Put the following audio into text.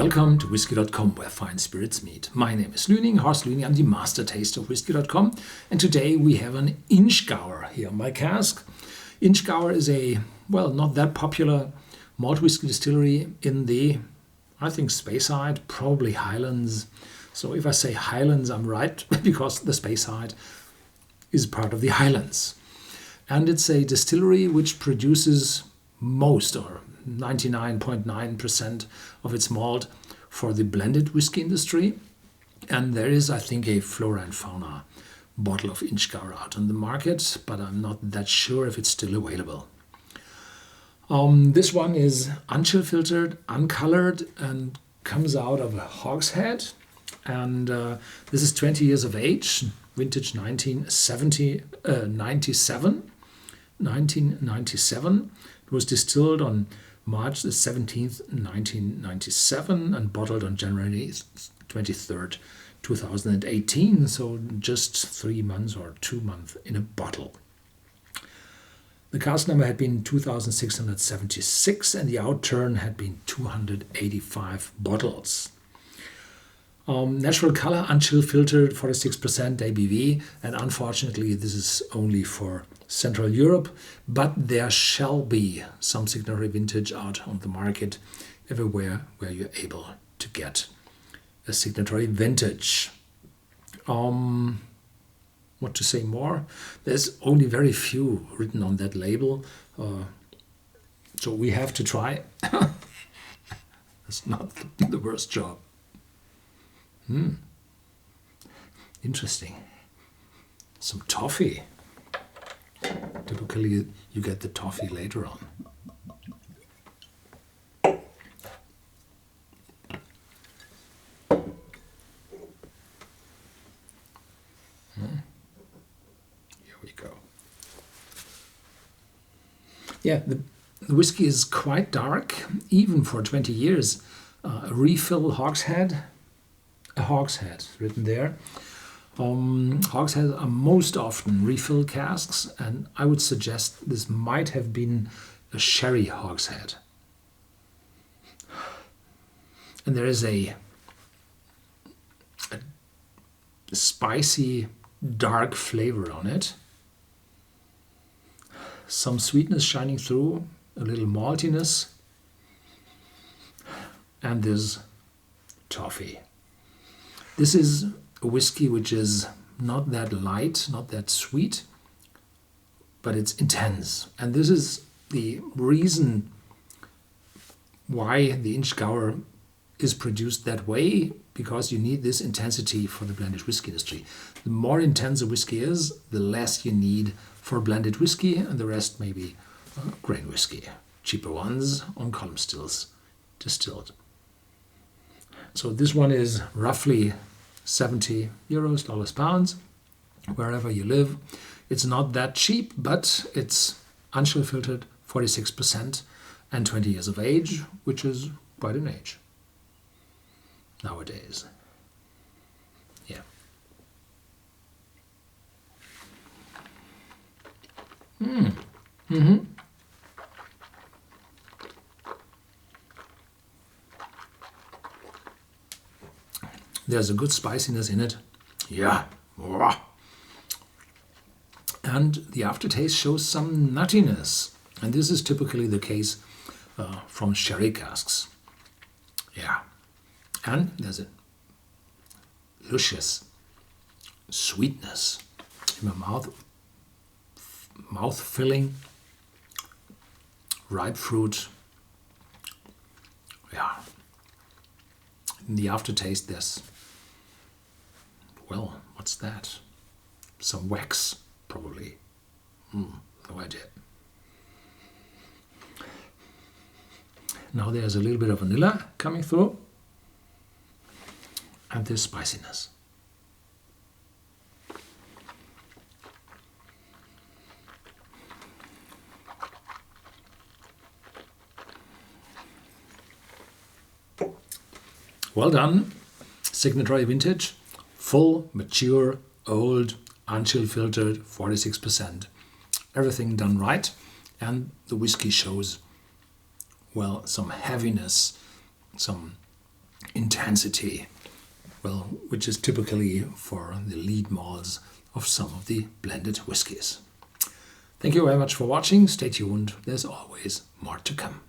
Welcome to Whisky.com, where fine spirits meet. My name is Horst Lüning. I'm the master taster of Whisky.com, and today we have an Inchgower here on my cask. Inchgower is a, not that popular malt whisky distillery in the, I think, Speyside, probably Highlands. So if I say Highlands, I'm right, because the Speyside is part of the Highlands. And it's a distillery which produces most, or 99.9% of its malt for the blended whiskey industry. And there is, I think, a flora and fauna bottle of Inchgower out on the market, but I'm not that sure if it's still available. This one is unchill filtered, uncolored, and comes out of a hogshead. And this is 20 years of age, vintage 1997. It was distilled on March the 17th, 1997 and bottled on January 23rd, 2018. So just 3 months or 2 months in a bottle. The cask number had been 2,676 and the outturn had been 285 bottles. Natural color, unchill filtered, 46% ABV, and unfortunately this is only for Central Europe, but there shall be some signatory vintage out on the market everywhere where you're able to get a signatory vintage. What to say more? There's only very few written on that label, so we have to try. That's not the worst job. Interesting. Some toffee. Typically you get the toffee later on. Here we go. Yeah, the whiskey is quite dark, even for 20 years. A refill hogshead. A hogshead written there. Hogsheads are most often refill casks, and I would suggest this might have been a sherry hogshead. And there is a spicy, dark flavor on it. Some sweetness shining through, a little maltiness, and there's toffee. This is a whiskey which is not that light, not that sweet, but it's intense. And this is the reason why the Inchgower is produced that way, because you need this intensity for the blended whiskey industry. The more intense a whiskey is, the less you need for blended whiskey, and the rest maybe grain whiskey. Cheaper ones on column stills distilled. So this one is roughly 70 euros, dollars, pounds, wherever you live. It's not that cheap, but it's unchill filtered, 46%, and 20 years of age, which is quite an age nowadays. Yeah. There's a good spiciness in it. Yeah. And the aftertaste shows some nuttiness. And this is typically the case from sherry casks. Yeah. And there's a luscious sweetness in my mouth. Mouth-filling. Ripe fruit. Yeah. In the aftertaste there's, what's that? Some wax, probably. No idea. Now there's a little bit of vanilla coming through. And this spiciness. Well done. Signatory vintage. Full, mature, old, unchill filtered, 46%. Everything done right. And the whiskey shows, some heaviness, some intensity, well, which is typically for the lead malts of some of the blended whiskies. Thank you very much for watching. Stay tuned. There's always more to come.